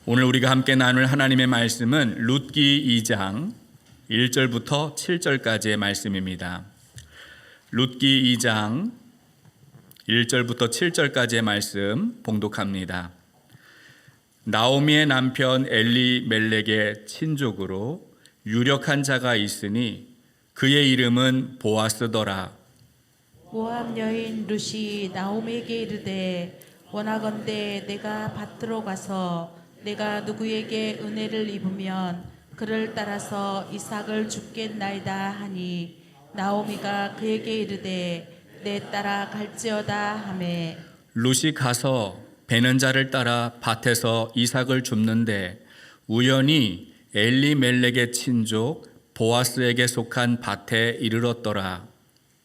오늘 우리가 함께 나눌 하나님의 말씀은 룻기 2장 1절부터 7절까지의 말씀입니다. 룻기 2장 1절부터 7절까지의 말씀 봉독합니다. 나오미의 남편 엘리멜렉의 친족으로 유력한 자가 있으니 그의 이름은 보아스더라. 모압 여인 룻이 나오미에게 이르되 원하건대 내가 밭으로 가서 내가 누구에게 은혜를 입으면 그를 따라서 이삭을 줍겠나이다 하니 나오미가 그에게 이르되 내 따라 갈지어다 하매 룻이 가서 베는 자를 따라 밭에서 이삭을 줍는데 우연히 엘리멜렉의 친족 보아스에게 속한 밭에 이르렀더라.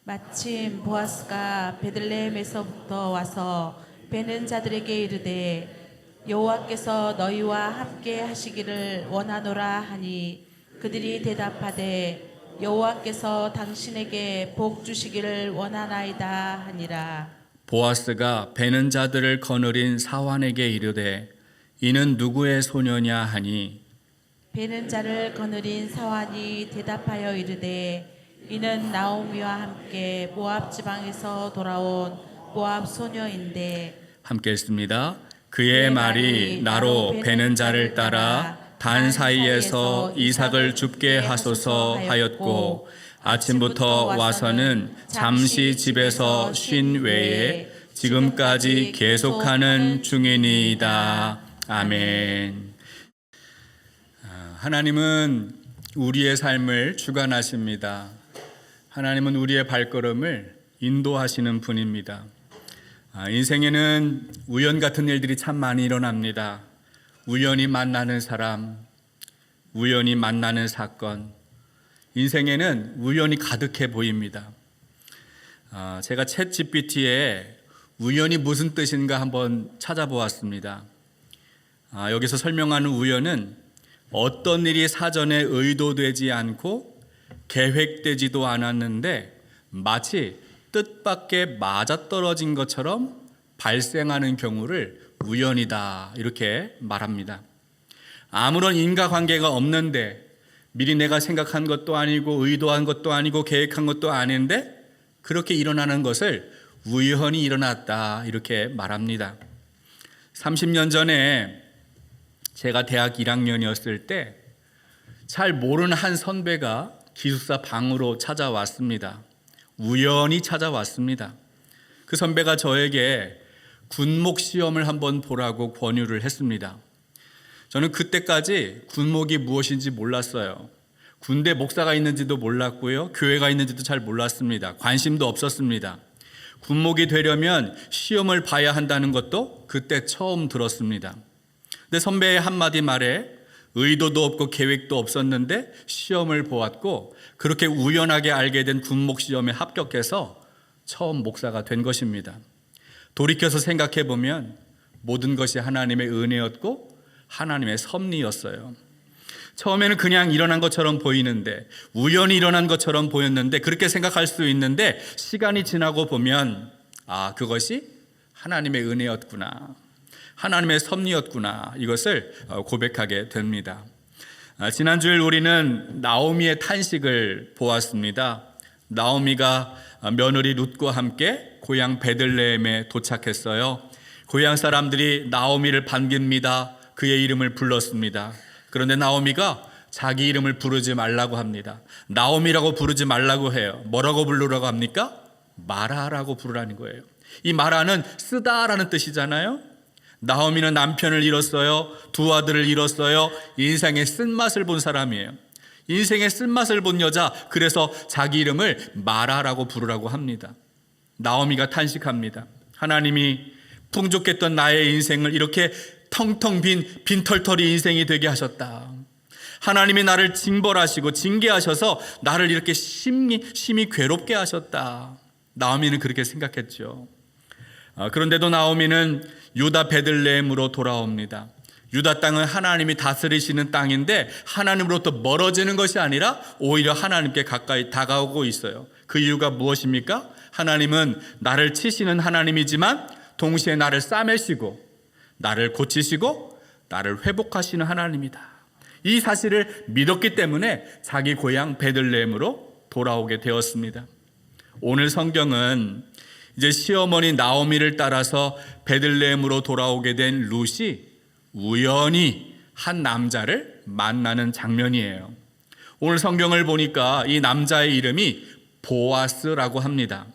마침 보아스가 베들레헴에서부터 와서 베는 자들에게 이르되 여호와께서 너희와 함께 하시기를 원하노라 하니 그들이 대답하되 여호와께서 당신에게 복 주시기를 원하나이다 하니라. 보아스가 베는 자들을 거느린 사환에게 이르되 이는 누구의 소녀냐 하니 베는 자를 거느린 사환이 대답하여 이르되 이는 나오미와 함께 모압 지방에서 돌아온 모압 소녀인데 함께 읽습니다. 그의 말이 나로 베는 자를 따라 단 사이에서 이삭을 줍게 하소서 하였고 아침부터 와서는 잠시 집에서 쉰 외에 지금까지 계속하는 중이니이다. 아멘. 하나님은 우리의 삶을 주관하십니다. 하나님은 우리의 발걸음을 인도하시는 분입니다. 인생에는 우연 같은 일들이 참 많이 일어납니다. 우연히 만나는 사람, 우연히 만나는 사건, 인생에는 우연이 가득해 보입니다. 제가 챗 GPT에 우연이 무슨 뜻인가 한번 찾아보았습니다. 여기서 설명하는 우연은 어떤 일이 사전에 의도되지 않고 계획되지도 않았는데 마치 뜻밖의 맞아떨어진 것처럼 발생하는 경우를 우연이다 이렇게 말합니다. 아무런 인과관계가 없는데 미리 내가 생각한 것도 아니고 의도한 것도 아니고 계획한 것도 아닌데 그렇게 일어나는 것을 우연히 일어났다 이렇게 말합니다. 30년 전에 제가 대학 1학년이었을 때 잘 모르는 한 선배가 기숙사 방으로 찾아왔습니다. 우연히 찾아왔습니다. 그 선배가 저에게 군목 시험을 한번 보라고 권유를 했습니다. 저는 그때까지 군목이 무엇인지 몰랐어요. 군대 목사가 있는지도 몰랐고요. 교회가 있는지도 잘 몰랐습니다. 관심도 없었습니다. 군목이 되려면 시험을 봐야 한다는 것도 그때 처음 들었습니다. 근데 선배의 한마디 말에 의도도 없고 계획도 없었는데 시험을 보았고 그렇게 우연하게 알게 된 군목 시험에 합격해서 처음 목사가 된 것입니다. 돌이켜서 생각해 보면 모든 것이 하나님의 은혜였고 하나님의 섭리였어요. 처음에는 그냥 일어난 것처럼 보이는데 우연히 일어난 것처럼 보였는데 그렇게 생각할 수 있는데 시간이 지나고 보면 그것이 하나님의 은혜였구나. 하나님의 섭리였구나. 이것을 고백하게 됩니다. 지난주일 우리는 나오미의 탄식을 보았습니다. 나오미가 며느리 룻과 함께 고향 베들레헴에 도착했어요. 고향 사람들이 나오미를 반깁니다. 그의 이름을 불렀습니다. 그런데 나오미가 자기 이름을 부르지 말라고 합니다. 나오미라고 부르지 말라고 해요. 뭐라고 부르라고 합니까? 마라라고 부르라는 거예요. 이 마라는 쓰다라는 뜻이잖아요. 나오미는 남편을 잃었어요. 두 아들을 잃었어요. 인생의 쓴맛을 본 사람이에요. 인생의 쓴맛을 본 여자, 그래서 자기 이름을 마라라고 부르라고 합니다. 나오미가 탄식합니다. 하나님이 풍족했던 나의 인생을 이렇게 텅텅 빈털터리 인생이 되게 하셨다. 하나님이 나를 징벌하시고 징계하셔서 나를 이렇게 심히 괴롭게 하셨다. 나오미는 그렇게 생각했죠. 그런데도 나오미는 유다 베들레헴으로 돌아옵니다. 유다 땅은 하나님이 다스리시는 땅인데 하나님으로부터 멀어지는 것이 아니라 오히려 하나님께 가까이 다가오고 있어요. 그 이유가 무엇입니까? 하나님은 나를 치시는 하나님이지만 동시에 나를 싸매시고 나를 고치시고 나를 회복하시는 하나님이다. 이 사실을 믿었기 때문에 자기 고향 베들레헴으로 돌아오게 되었습니다. 오늘 성경은 이제 시어머니 나오미를 따라서 베들레헴으로 돌아오게 된 룻이 우연히 한 남자를 만나는 장면이에요. 오늘 성경을 보니까 이 남자의 이름이 보아스라고 합니다.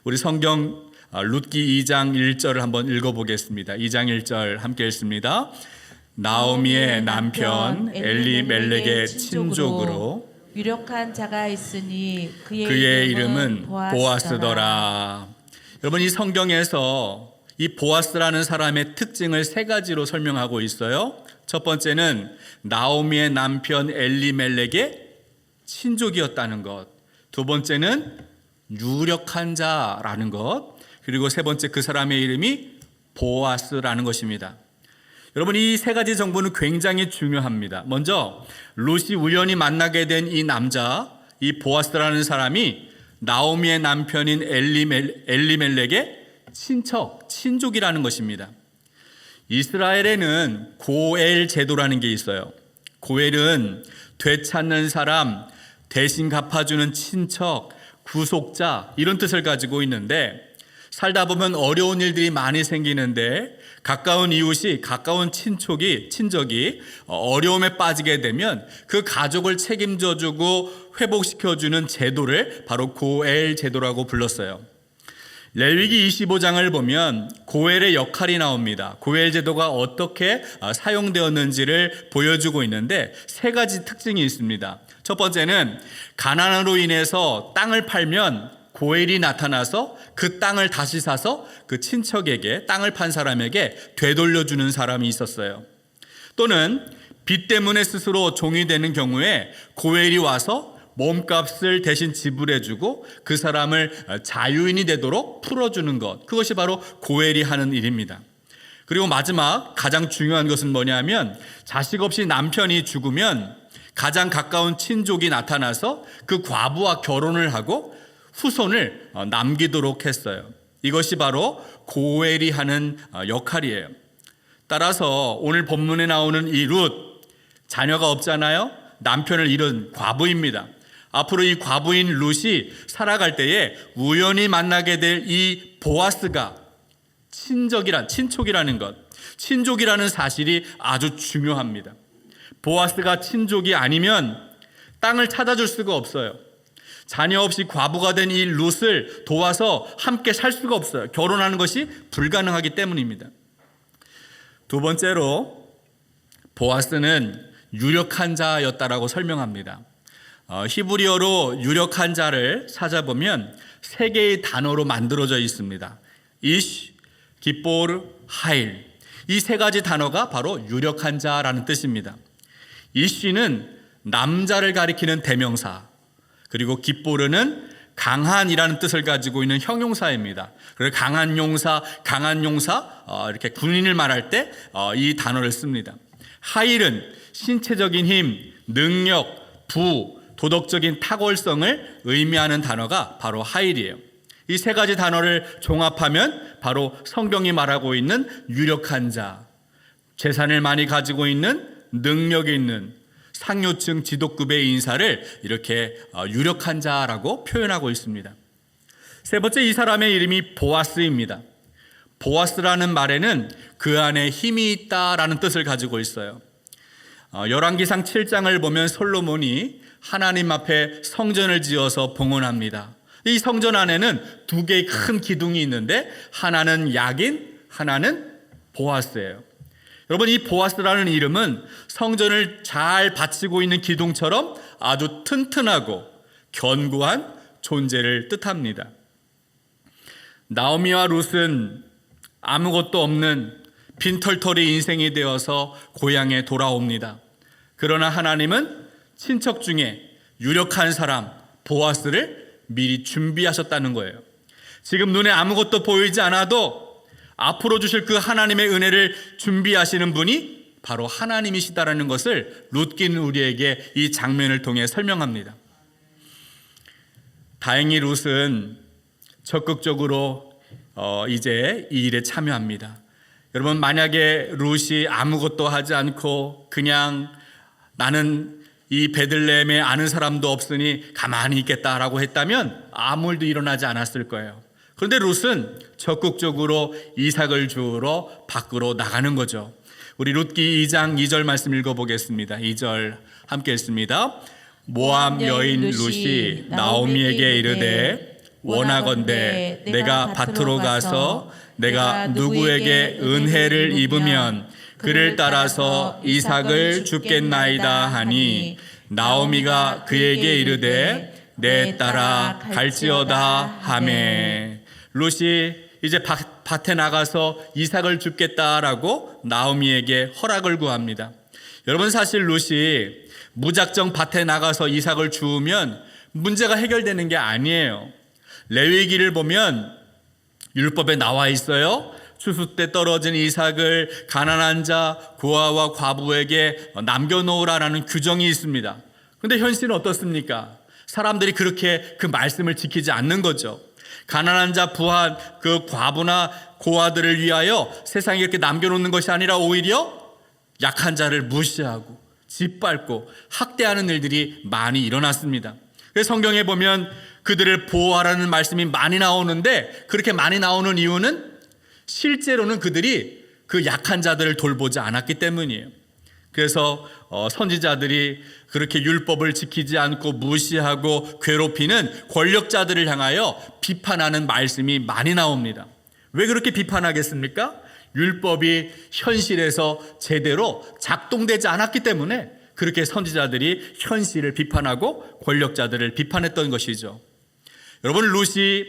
우리 성경 룻기 2장 1절을 한번 읽어보겠습니다. 2장 1절 함께 읽습니다. 나오미의 남편 엘리멜렉의 친족으로 유력한 자가 있으니 그의 이름은 보아스더라. 여러분, 이 성경에서 이 보아스라는 사람의 특징을 세 가지로 설명하고 있어요. 첫 번째는 나오미의 남편 엘리멜렉의 친족이었다는 것, 두 번째는 유력한 자라는 것, 그리고 세 번째 그 사람의 이름이 보아스라는 것입니다. 여러분, 이 세 가지 정보는 굉장히 중요합니다. 먼저 룻이 우연히 만나게 된 이 남자, 이 보아스라는 사람이 나오미의 남편인 엘리멜렉의 친족이라는 것입니다. 이스라엘에는 고엘 제도라는 게 있어요. 고엘은 되찾는 사람, 대신 갚아주는 친척, 구속자, 이런 뜻을 가지고 있는데, 살다 보면 어려운 일들이 많이 생기는데 가까운 이웃이, 가까운 친족이 어려움에 빠지게 되면 그 가족을 책임져주고 회복시켜주는 제도를 바로 고엘 제도라고 불렀어요. 레위기 25장을 보면 고엘의 역할이 나옵니다. 고엘 제도가 어떻게 사용되었는지를 보여주고 있는데 세 가지 특징이 있습니다. 첫 번째는 가난으로 인해서 땅을 팔면 고엘이 나타나서 그 땅을 다시 사서 그 친척에게, 땅을 판 사람에게 되돌려주는 사람이 있었어요. 또는 빚 때문에 스스로 종이 되는 경우에 고엘이 와서 몸값을 대신 지불해주고 그 사람을 자유인이 되도록 풀어주는 것, 그것이 바로 고엘이 하는 일입니다. 그리고 마지막 가장 중요한 것은 뭐냐면, 자식 없이 남편이 죽으면 가장 가까운 친족이 나타나서 그 과부와 결혼을 하고 후손을 남기도록 했어요. 이것이 바로 고엘이 하는 역할이에요. 따라서 오늘 본문에 나오는 이 룻, 자녀가 없잖아요. 남편을 잃은 과부입니다. 앞으로 이 과부인 룻이 살아갈 때에 우연히 만나게 될 이 보아스가 친족이라는 것, 친족이라는 사실이 아주 중요합니다. 보아스가 친족이 아니면 땅을 찾아줄 수가 없어요. 자녀 없이 과부가 된 이 룻을 도와서 함께 살 수가 없어요. 결혼하는 것이 불가능하기 때문입니다. 두 번째로 보아스는 유력한 자였다라고 설명합니다. 히브리어로 유력한 자를 찾아보면 세 개의 단어로 만들어져 있습니다. 이쉬, 기뽀르, 하일. 이 세 가지 단어가 바로 유력한 자라는 뜻입니다. 이쉬는 남자를 가리키는 대명사, 그리고 기뽀르는 강한이라는 뜻을 가지고 있는 형용사입니다. 그래서 강한 용사, 이렇게 군인을 말할 때 이 단어를 씁니다. 하일은 신체적인 힘, 능력, 부, 도덕적인 탁월성을 의미하는 단어가 바로 하일이에요. 이 세 가지 단어를 종합하면 바로 성경이 말하고 있는 유력한 자, 재산을 많이 가지고 있는, 능력이 있는 상류층 지도급의 인사를 이렇게 유력한 자라고 표현하고 있습니다. 세 번째, 이 사람의 이름이 보아스입니다. 보아스라는 말에는 그 안에 힘이 있다라는 뜻을 가지고 있어요. 열왕기상 7장을 보면 솔로몬이 하나님 앞에 성전을 지어서 봉헌합니다. 이 성전 안에는 두 개의 큰 기둥이 있는데 하나는 야긴, 하나는 보아스예요. 여러분, 이 보아스라는 이름은 성전을 잘 받치고 있는 기둥처럼 아주 튼튼하고 견고한 존재를 뜻합니다. 나오미와 룻은 아무것도 없는 빈털터리 인생이 되어서 고향에 돌아옵니다. 그러나 하나님은 친척 중에 유력한 사람 보아스를 미리 준비하셨다는 거예요. 지금 눈에 아무것도 보이지 않아도 앞으로 주실 그 하나님의 은혜를 준비하시는 분이 바로 하나님이시다라는 것을 룻기는 우리에게 이 장면을 통해 설명합니다. 다행히 룻은 적극적으로 이제 이 일에 참여합니다. 여러분, 만약에 룻이 아무것도 하지 않고 그냥 나는 이 베들레헴에 아는 사람도 없으니 가만히 있겠다라고 했다면 아무 일도 일어나지 않았을 거예요. 그런데 룻은 적극적으로 이삭을 주우러 밖으로 나가는 거죠. 우리 룻기 2장 2절 말씀 읽어보겠습니다. 2절 함께 읽습니다. 모압 여인 룻이 나오미에게 이르되 원하건대 내가 밭으로 가서 내가 누구에게 은혜를 입으면 그를 따라서 이삭을 줍겠나이다 하니 나오미가 그에게 이르되 내 따라 갈지어다 하매. 룻이 이제 밭에 나가서 이삭을 줍겠다라고 나오미에게 허락을 구합니다. 여러분, 사실 룻이 무작정 밭에 나가서 이삭을 주우면 문제가 해결되는 게 아니에요. 레위기를 보면 율법에 나와 있어요. 추수 때 떨어진 이삭을 가난한 자, 고아와 과부에게 남겨놓으라는 규정이 있습니다. 그런데 현실은 어떻습니까? 사람들이 그렇게 그 말씀을 지키지 않는 거죠. 가난한 자, 부한 그 과부나 고아들을 위하여 세상에 이렇게 남겨놓는 것이 아니라 오히려 약한 자를 무시하고 짓밟고 학대하는 일들이 많이 일어났습니다. 그래서 성경에 보면 그들을 보호하라는 말씀이 많이 나오는데, 그렇게 많이 나오는 이유는 실제로는 그들이 그 약한 자들을 돌보지 않았기 때문이에요. 그래서 선지자들이 그렇게 율법을 지키지 않고 무시하고 괴롭히는 권력자들을 향하여 비판하는 말씀이 많이 나옵니다. 왜 그렇게 비판하겠습니까? 율법이 현실에서 제대로 작동되지 않았기 때문에 그렇게 선지자들이 현실을 비판하고 권력자들을 비판했던 것이죠. 여러분, 룻이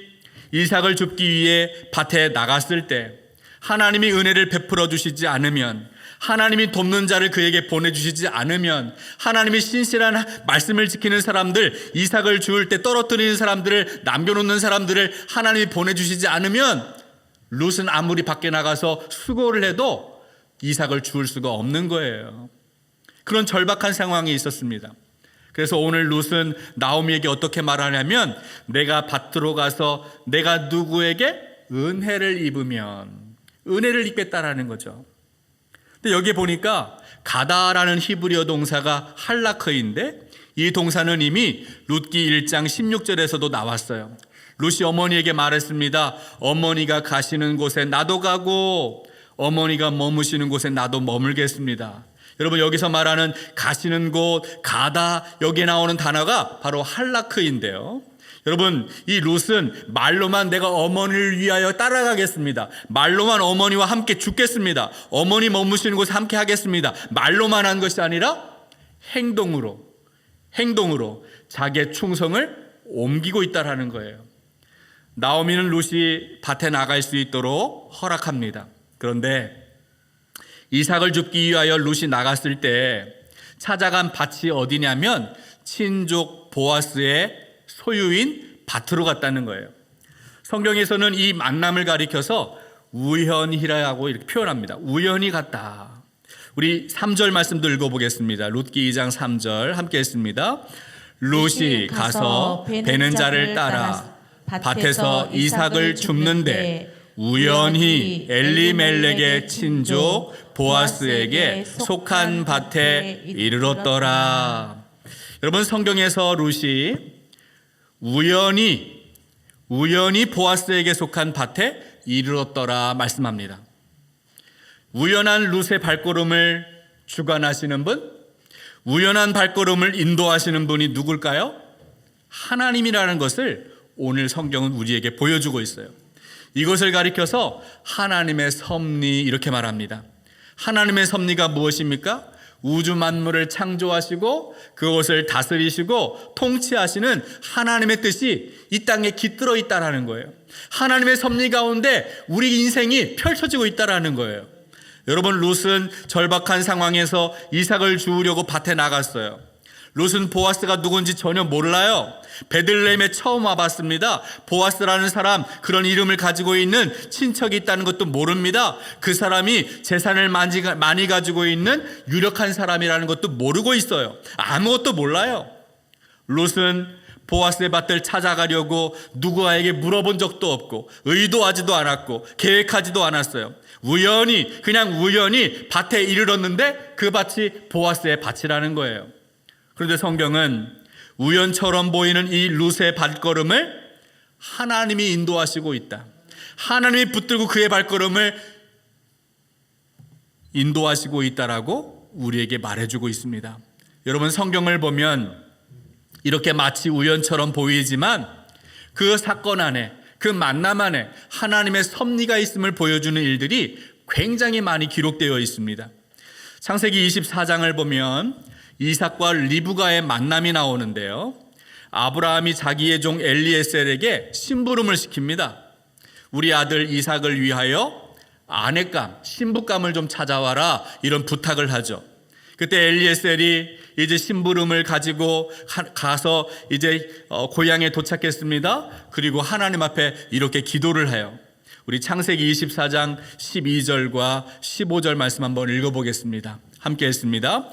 이삭을 줍기 위해 밭에 나갔을 때 하나님이 은혜를 베풀어 주시지 않으면, 하나님이 돕는 자를 그에게 보내주시지 않으면, 하나님이 신실한 말씀을 지키는 사람들, 이삭을 주울 때 떨어뜨리는 사람들을, 남겨놓는 사람들을 하나님이 보내주시지 않으면 룻은 아무리 밖에 나가서 수고를 해도 이삭을 주울 수가 없는 거예요. 그런 절박한 상황이 있었습니다. 그래서 오늘 룻은 나오미에게 어떻게 말하냐면, 내가 밭으로 가서 내가 누구에게 은혜를 입으면 은혜를 입겠다라는 거죠. 근데 여기 보니까 가다라는 히브리어 동사가 할라크인데, 이 동사는 이미 룻기 1장 16절에서도 나왔어요. 룻이 어머니에게 말했습니다. 어머니가 가시는 곳에 나도 가고 어머니가 머무시는 곳에 나도 머물겠습니다. 여러분, 여기서 말하는 가시는 곳, 가다, 여기에 나오는 단어가 바로 할라크인데요. 여러분, 이 룻은 말로만 내가 어머니를 위하여 따라가겠습니다, 말로만 어머니와 함께 죽겠습니다, 어머니 머무시는 곳에 함께 하겠습니다, 말로만 한 것이 아니라 행동으로 자기의 충성을 옮기고 있다라는 거예요. 나오미는 룻이 밭에 나갈 수 있도록 허락합니다. 그런데 이삭을 줍기 위하여 룻이 나갔을 때 찾아간 밭이 어디냐면 친족 보아스의 소유인 밭으로 갔다는 거예요. 성경에서는 이 만남을 가리켜서 우연이라고 이렇게 표현합니다. 우연히 갔다. 우리 3절 말씀도 읽어보겠습니다. 룻기 2장 3절 함께 했습니다. 룻이 가서 베는 자를 따라 밭에서 이삭을 줍는데 우연히 엘리멜렉의 친족 보아스에게 속한 밭에 이르렀더라. 여러분, 성경에서 룻이 우연히 보아스에게 속한 밭에 이르렀더라 말씀합니다. 우연한 룻의 발걸음을 주관하시는 분, 우연한 발걸음을 인도하시는 분이 누굴까요? 하나님이라는 것을 오늘 성경은 우리에게 보여주고 있어요. 이것을 가리켜서 하나님의 섭리 이렇게 말합니다. 하나님의 섭리가 무엇입니까? 우주 만물을 창조하시고 그것을 다스리시고 통치하시는 하나님의 뜻이 이 땅에 깃들어 있다라는 거예요. 하나님의 섭리 가운데 우리 인생이 펼쳐지고 있다라는 거예요. 여러분, 룻은 절박한 상황에서 이삭을 주우려고 밭에 나갔어요. 룻은 보아스가 누군지 전혀 몰라요. 베들레헴에 처음 와봤습니다. 보아스라는 사람, 그런 이름을 가지고 있는 친척이 있다는 것도 모릅니다. 그 사람이 재산을 많이 가지고 있는 유력한 사람이라는 것도 모르고 있어요. 아무것도 몰라요. 룻은 보아스의 밭을 찾아가려고 누구에게 물어본 적도 없고 의도하지도 않았고 계획하지도 않았어요. 우연히 그냥 우연히 밭에 이르렀는데 그 밭이 보아스의 밭이라는 거예요. 그런데 성경은 우연처럼 보이는 이 룻의 발걸음을 하나님이 인도하시고 있다. 하나님이 붙들고 그의 발걸음을 인도하시고 있다라고 우리에게 말해주고 있습니다. 여러분, 성경을 보면 이렇게 마치 우연처럼 보이지만 그 사건 안에, 그 만남 안에 하나님의 섭리가 있음을 보여주는 일들이 굉장히 많이 기록되어 있습니다. 창세기 24장을 보면 이삭과 리브가의 만남이 나오는데요. 아브라함이 자기의 종 엘리에셀에게 심부름을 시킵니다. 우리 아들 이삭을 위하여 아내감, 신부감을 좀 찾아와라, 이런 부탁을 하죠. 그때 엘리에셀이 이제 심부름을 가지고 가서 이제 고향에 도착했습니다. 그리고 하나님 앞에 이렇게 기도를 해요. 우리 창세기 24장 12절과 15절 말씀 한번 읽어보겠습니다. 함께 했습니다.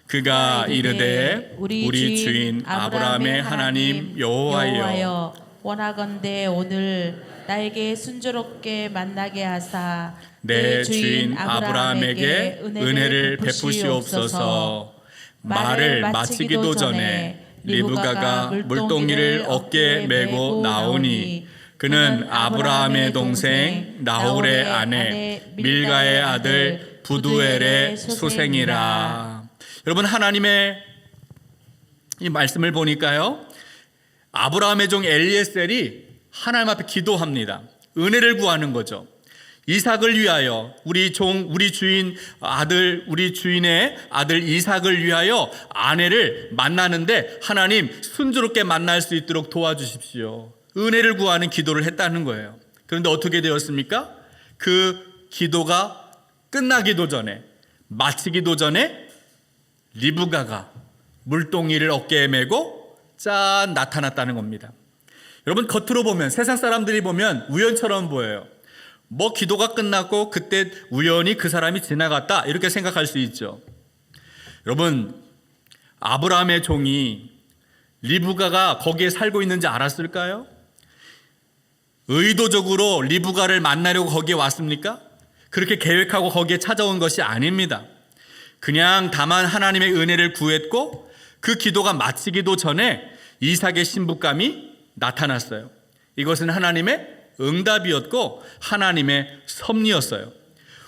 그가 이르되 우리 주인 아브라함의 하나님 여호와여, 원하건대 오늘 나에게 순조롭게 만나게 하사 내 주인 아브라함에게 은혜를 베푸시옵소서. 말을 마치기도 전에 리브가가 물동이를 어깨에 메고 나오니 그는 아브라함의 동생 나홀의 아내 밀가의 아들 부두엘의 소생이라. 여러분, 하나님의 이 말씀을 보니까요, 아브라함의 종 엘리에셀이 하나님 앞에 기도합니다. 은혜를 구하는 거죠. 이삭을 위하여, 우리 주인의 아들 이삭을 위하여 아내를 만나는데 하나님 순조롭게 만날 수 있도록 도와주십시오. 은혜를 구하는 기도를 했다는 거예요. 그런데 어떻게 되었습니까? 그 기도가 끝나기도 전에, 마치기도 전에 리브가가 물동이를 어깨에 메고 짠 나타났다는 겁니다. 여러분, 겉으로 보면, 세상 사람들이 보면 우연처럼 보여요. 뭐 기도가 끝났고 그때 우연히 그 사람이 지나갔다, 이렇게 생각할 수 있죠. 여러분, 아브라함의 종이 리브가가 거기에 살고 있는지 알았을까요? 의도적으로 리브가를 만나려고 거기에 왔습니까? 그렇게 계획하고 거기에 찾아온 것이 아닙니다. 그냥 다만 하나님의 은혜를 구했고 그 기도가 마치기도 전에 이삭의 신부감이 나타났어요. 이것은 하나님의 응답이었고 하나님의 섭리였어요.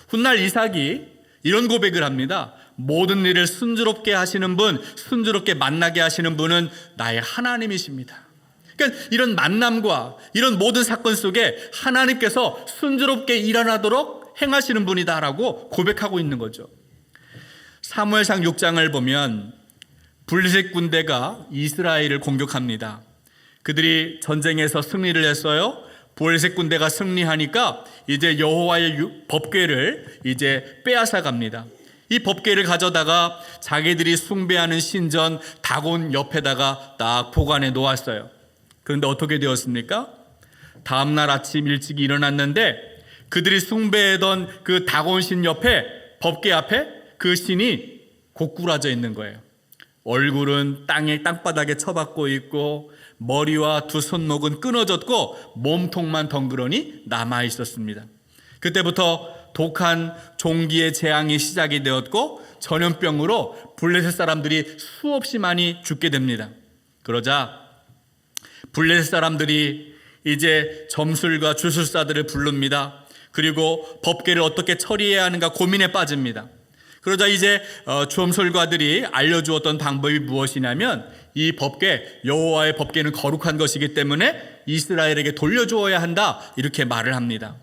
훗날 이삭이 이런 고백을 합니다. 모든 일을 순조롭게 하시는 분, 순조롭게 만나게 하시는 분은 나의 하나님이십니다. 그러니까 이런 만남과 이런 모든 사건 속에 하나님께서 순조롭게 일어나도록 행하시는 분이다라고 고백하고 있는 거죠. 사무엘상 6장을 보면 블레셋 군대가 이스라엘을 공격합니다. 그들이 전쟁에서 승리를 했어요. 블레셋 군대가 승리하니까 이제 여호와의 법궤를 이제 빼앗아 갑니다. 이 법궤를 가져다가 자기들이 숭배하는 신전 다곤 옆에다가 딱 보관해 놓았어요. 그런데 어떻게 되었습니까? 다음날 아침 일찍 일어났는데 그들이 숭배하던 그 다곤신 옆에, 법궤 앞에 그 신이 고꾸라져 있는 거예요. 얼굴은 땅바닥에 쳐박고 있고 머리와 두 손목은 끊어졌고 몸통만 덩그러니 남아 있었습니다. 그때부터 독한 종기의 재앙이 시작이 되었고 전염병으로 블레셋 사람들이 수없이 많이 죽게 됩니다. 그러자 블레셋 사람들이 이제 점술과 주술사들을 부릅니다. 그리고 법궤를 어떻게 처리해야 하는가 고민에 빠집니다. 그러자 이제 점술가들이 알려주었던 방법이 무엇이냐면 이 법궤, 여호와의 법궤는 거룩한 것이기 때문에 이스라엘에게 돌려주어야 한다, 이렇게 말을 합니다.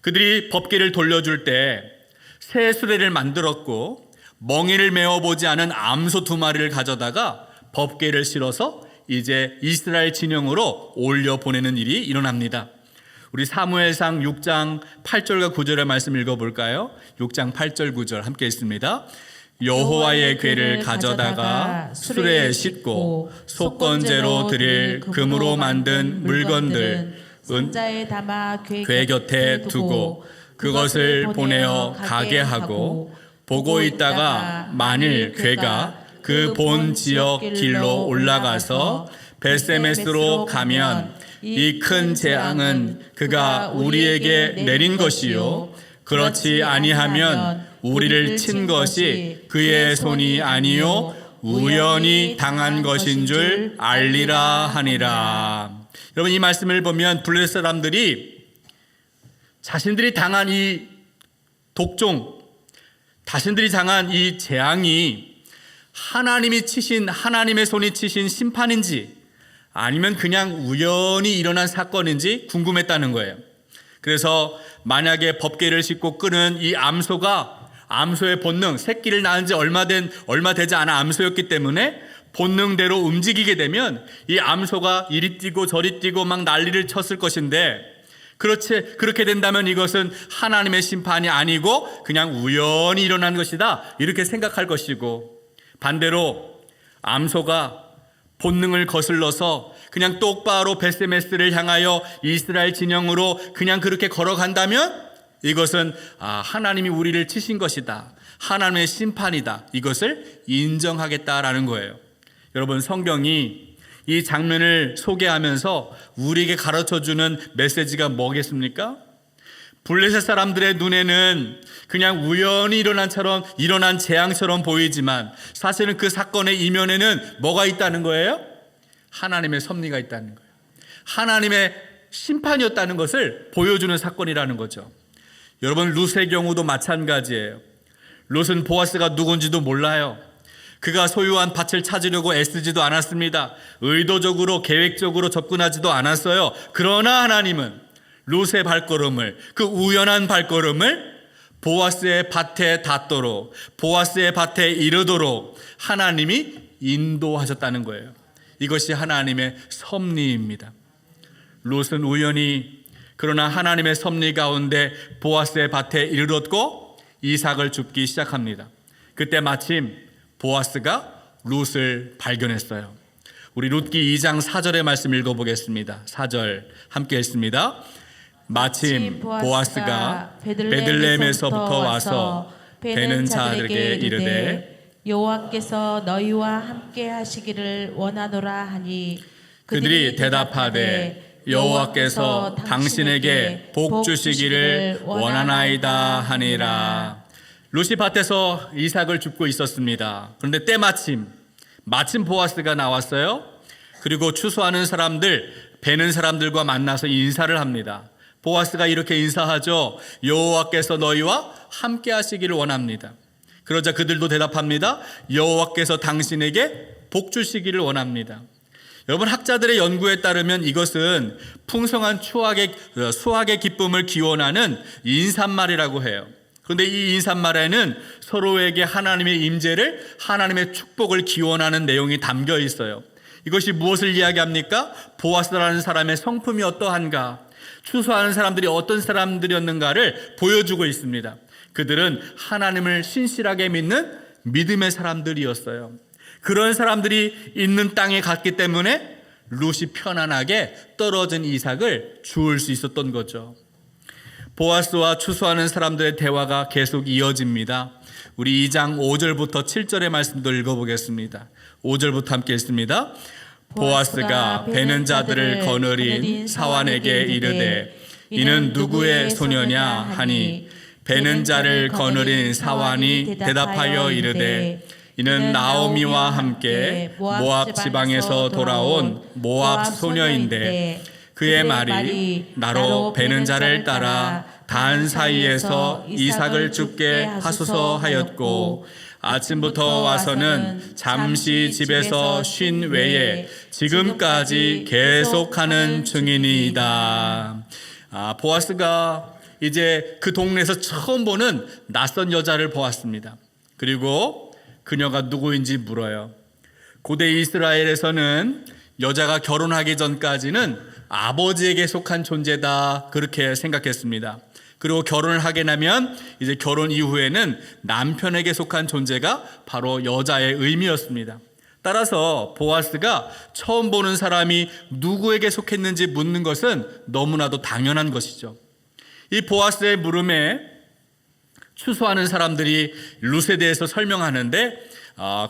그들이 법궤를 돌려줄 때 새 수레를 만들었고 멍에를 메어보지 않은 암소 2마리를 가져다가 법궤를 실어서 이제 이스라엘 진영으로 올려보내는 일이 일어납니다. 우리 사무엘상 6장 8절과 9절의 말씀 읽어볼까요? 6장 8절 9절 함께 읽습니다. 여호와의 궤를 가져다가 수레에 싣고 속건제로 드릴 금으로 만든 물건들 상자에 담아 궤 곁에 두고 그것을 보내어 가게 하고 보고 있다가 만일 궤가 그 본 지역 길로 올라가서 벳세메스로 가면 이 큰 재앙은 그가 우리에게 내린 것이요 그렇지 아니하면 우리를 친 것이 그의 손이 아니요 우연히 당한 것인 줄 알리라 하니라. 여러분, 이 말씀을 보면 블레셋 사람들이 자신들이 당한 이 독종, 자신들이 당한 이 재앙이 하나님이 치신, 하나님의 손이 치신 심판인지 아니면 그냥 우연히 일어난 사건인지 궁금했다는 거예요. 그래서 만약에 법궤를 싣고 끄는 이 암소가, 암소의 본능, 새끼를 낳은 지 얼마 되지 않아 암소였기 때문에 본능대로 움직이게 되면 이 암소가 이리 뛰고 저리 뛰고 막 난리를 쳤을 것인데, 그렇게 된다면 이것은 하나님의 심판이 아니고 그냥 우연히 일어난 것이다, 이렇게 생각할 것이고, 반대로 암소가 본능을 거슬러서 그냥 똑바로 벳세메스를 향하여 이스라엘 진영으로 그냥 그렇게 걸어간다면 이것은 하나님이 우리를 치신 것이다, 하나님의 심판이다, 이것을 인정하겠다라는 거예요. 여러분, 성경이 이 장면을 소개하면서 우리에게 가르쳐주는 메시지가 뭐겠습니까? 블레셋 사람들의 눈에는 그냥 우연히 일어난 재앙처럼 보이지만 사실은 그 사건의 이면에는 뭐가 있다는 거예요? 하나님의 섭리가 있다는 거예요. 하나님의 심판이었다는 것을 보여주는 사건이라는 거죠. 여러분, 룻의 경우도 마찬가지예요. 룻은 보아스가 누군지도 몰라요. 그가 소유한 밭을 찾으려고 애쓰지도 않았습니다. 의도적으로 계획적으로 접근하지도 않았어요. 그러나 하나님은 룻의 발걸음을, 그 우연한 발걸음을 보아스의 밭에 닿도록, 보아스의 밭에 이르도록 하나님이 인도하셨다는 거예요. 이것이 하나님의 섭리입니다. 룻은 우연히, 그러나 하나님의 섭리 가운데 보아스의 밭에 이르렀고 이삭을 줍기 시작합니다. 그때 마침 보아스가 룻을 발견했어요. 우리 룻기 2장 4절의 말씀 읽어보겠습니다. 4절 함께 했습니다. 마침 보아스가 베들레헴에서부터 와서 베는 자들에게 이르되 여호와께서 너희와 함께 하시기를 원하노라 하니 그들이 대답하되 여호와께서 당신에게 복 주시기를 원하나이다 하니라. 룻이 밭에서 이삭을 줍고 있었습니다. 그런데 때마침 보아스가 나왔어요. 그리고 추수하는 사람들, 베는 사람들과 만나서 인사를 합니다. 보아스가 이렇게 인사하죠. 여호와께서 너희와 함께 하시기를 원합니다. 그러자 그들도 대답합니다. 여호와께서 당신에게 복 주시기를 원합니다. 여러분, 학자들의 연구에 따르면 이것은 풍성한 수확의 기쁨을 기원하는 인사말이라고 해요. 그런데 이 인사말에는 서로에게 하나님의 임재를, 하나님의 축복을 기원하는 내용이 담겨 있어요. 이것이 무엇을 이야기합니까? 보아스라는 사람의 성품이 어떠한가, 추수하는 사람들이 어떤 사람들이었는가를 보여주고 있습니다. 그들은 하나님을 신실하게 믿는 믿음의 사람들이었어요. 그런 사람들이 있는 땅에 갔기 때문에 룻이 편안하게 떨어진 이삭을 주울 수 있었던 거죠. 보아스와 추수하는 사람들의 대화가 계속 이어집니다. 우리 2장 5절부터 7절의 말씀도 읽어보겠습니다. 5절부터 함께 읽습니다. 보아스가 베는 자들을 거느린 사환에게 이르되 이는 누구의 소녀냐 하니 베는 자를 거느린 사환이 대답하여 이르되 이는 나오미와 함께 모압 지방에서 돌아온 모압 소녀인데 그의 말이 나로 베는 자를 따라 단 사이에서 이삭을 줍게 하소서 하였고 아침부터 와서는 잠시 집에서 쉰 외에 지금까지 계속하는 중이니이다. 보아스가 이제 그 동네에서 처음 보는 낯선 여자를 보았습니다. 그리고 그녀가 누구인지 물어요. 고대 이스라엘에서는 여자가 결혼하기 전까지는 아버지에게 속한 존재다, 그렇게 생각했습니다. 그리고 결혼을 하게 되면 이제 결혼 이후에는 남편에게 속한 존재가 바로 여자의 의미였습니다. 따라서 보아스가 처음 보는 사람이 누구에게 속했는지 묻는 것은 너무나도 당연한 것이죠. 이 보아스의 물음에 추수하는 사람들이 룻에 대해서 설명하는데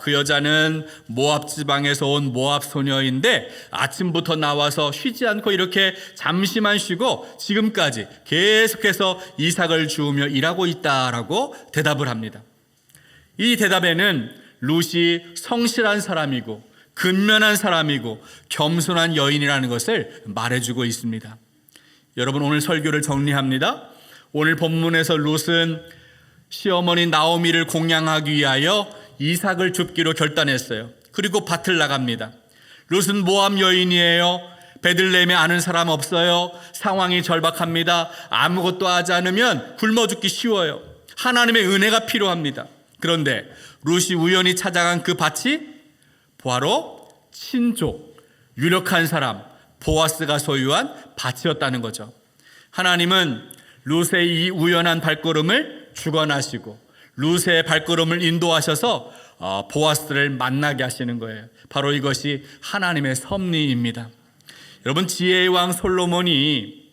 그 여자는 모압 지방에서 온 모압 소녀인데 아침부터 나와서 쉬지 않고 이렇게 잠시만 쉬고 지금까지 계속해서 이삭을 주우며 일하고 있다라고 대답을 합니다. 이 대답에는 룻이 성실한 사람이고 근면한 사람이고 겸손한 여인이라는 것을 말해주고 있습니다. 여러분, 오늘 설교를 정리합니다. 오늘 본문에서 룻은 시어머니 나오미를 공양하기 위하여 이삭을 줍기로 결단했어요. 그리고 밭을 나갑니다. 룻은 모압 여인이에요. 베들레헴에 아는 사람 없어요. 상황이 절박합니다. 아무것도 하지 않으면 굶어 죽기 쉬워요. 하나님의 은혜가 필요합니다. 그런데 룻이 우연히 찾아간 그 밭이 바로 친족, 유력한 사람 보아스가 소유한 밭이었다는 거죠. 하나님은 룻의 이 우연한 발걸음을 주관하시고 룻의 발걸음을 인도하셔서 보아스를 만나게 하시는 거예요. 바로 이것이 하나님의 섭리입니다. 여러분, 지혜의 왕 솔로몬이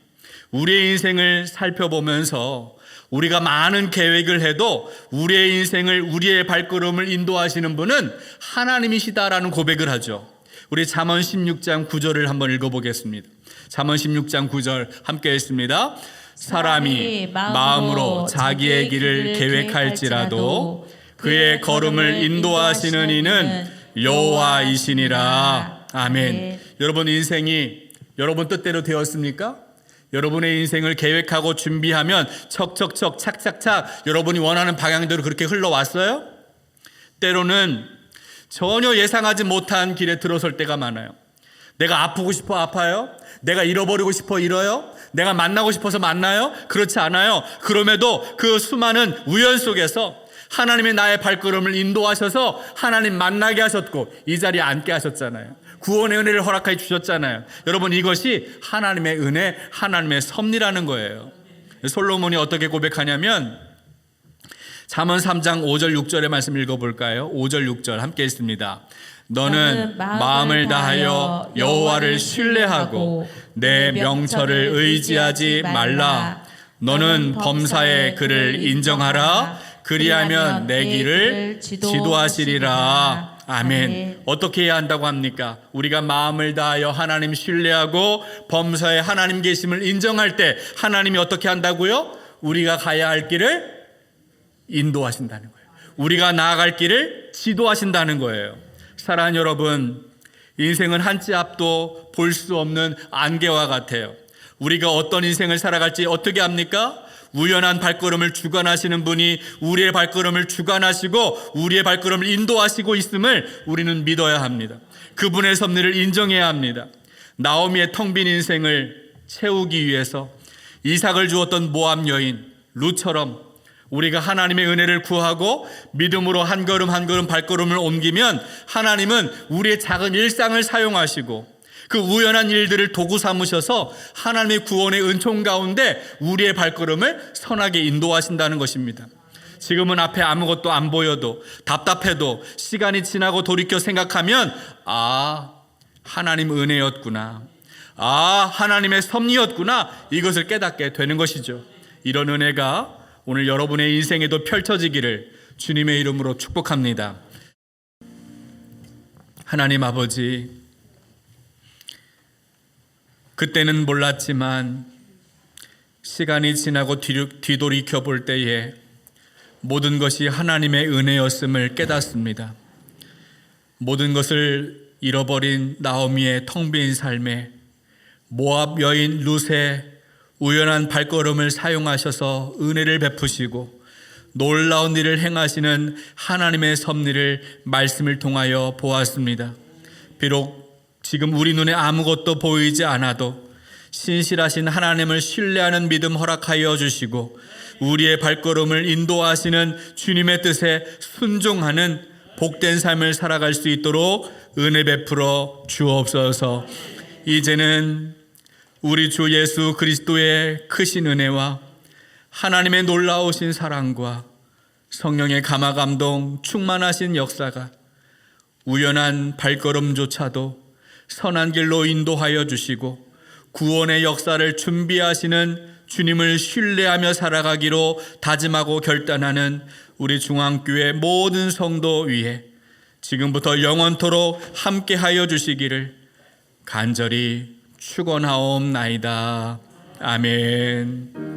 우리의 인생을 살펴보면서 우리가 많은 계획을 해도 우리의 인생을, 우리의 발걸음을 인도하시는 분은 하나님이시다라는 고백을 하죠. 우리 잠언 16장 9절을 한번 읽어보겠습니다. 잠언 16장 9절 함께 읽습니다. 사람이 마음으로 자기의 길을 계획할지라도 그의 걸음을 인도하시는 이는 여호와이시니라. 아멘. 여러분 인생이 여러분 뜻대로 되었습니까? 여러분의 인생을 계획하고 준비하면 척척척 착착착 여러분이 원하는 방향대로 그렇게 흘러왔어요? 때로는 전혀 예상하지 못한 길에 들어설 때가 많아요. 내가 아프고 싶어 아파요? 내가 잃어버리고 싶어 잃어요? 내가 만나고 싶어서 만나요? 그렇지 않아요. 그럼에도 그 수많은 우연 속에서 하나님이 나의 발걸음을 인도하셔서 하나님 만나게 하셨고 이 자리에 앉게 하셨잖아요. 구원의 은혜를 허락해 주셨잖아요. 여러분, 이것이 하나님의 은혜, 하나님의 섭리라는 거예요. 솔로몬이 어떻게 고백하냐면 잠언 3장 5절 6절의 말씀 읽어볼까요? 5절 6절 함께 읽습니다. 너는 마음을 다하여 여호와를 신뢰하고 내 명철을 의지하지 말라. 너는 범사의 그를 인정하라. 그리하면 내 길을 지도하시리라. 아멘. 어떻게 해야 한다고 합니까? 우리가 마음을 다하여 하나님 신뢰하고 범사에 하나님 계심을 인정할 때 하나님이 어떻게 한다고요? 우리가 가야 할 길을 인도하신다는 거예요. 우리가 나아갈 길을 지도하신다는 거예요. 사랑하는 여러분, 인생은 한 치 앞도 볼 수 없는 안개와 같아요. 우리가 어떤 인생을 살아갈지 어떻게 합니까? 우연한 발걸음을 주관하시는 분이 우리의 발걸음을 주관하시고 우리의 발걸음을 인도하시고 있음을 우리는 믿어야 합니다. 그분의 섭리를 인정해야 합니다. 나오미의 텅 빈 인생을 채우기 위해서 이삭을 주었던 모압 여인 룻처럼 우리가 하나님의 은혜를 구하고 믿음으로 한 걸음 한 걸음 발걸음을 옮기면 하나님은 우리의 작은 일상을 사용하시고 그 우연한 일들을 도구 삼으셔서 하나님의 구원의 은총 가운데 우리의 발걸음을 선하게 인도하신다는 것입니다. 지금은 앞에 아무것도 안 보여도 답답해도 시간이 지나고 돌이켜 생각하면 하나님 은혜였구나. 하나님의 섭리였구나. 이것을 깨닫게 되는 것이죠. 이런 은혜가 오늘 여러분의 인생에도 펼쳐지기를 주님의 이름으로 축복합니다. 하나님 아버지, 그때는 몰랐지만 시간이 지나고 뒤돌이켜 볼 때에 모든 것이 하나님의 은혜였음을 깨닫습니다. 모든 것을 잃어버린 나오미의 텅 빈 삶에 모압 여인 룻의 우연한 발걸음을 사용하셔서 은혜를 베푸시고 놀라운 일을 행하시는 하나님의 섭리를 말씀을 통하여 보았습니다. 비록 지금 우리 눈에 아무것도 보이지 않아도 신실하신 하나님을 신뢰하는 믿음 허락하여 주시고 우리의 발걸음을 인도하시는 주님의 뜻에 순종하는 복된 삶을 살아갈 수 있도록 은혜 베풀어 주옵소서. 이제는 우리 주 예수 그리스도의 크신 은혜와 하나님의 놀라우신 사랑과 성령의 감화감동 충만하신 역사가 우연한 발걸음조차도 선한 길로 인도하여 주시고 구원의 역사를 준비하시는 주님을 신뢰하며 살아가기로 다짐하고 결단하는 우리 중앙교회 모든 성도 위에 지금부터 영원토록 함께하여 주시기를 간절히 축원하옵나이다. 아멘.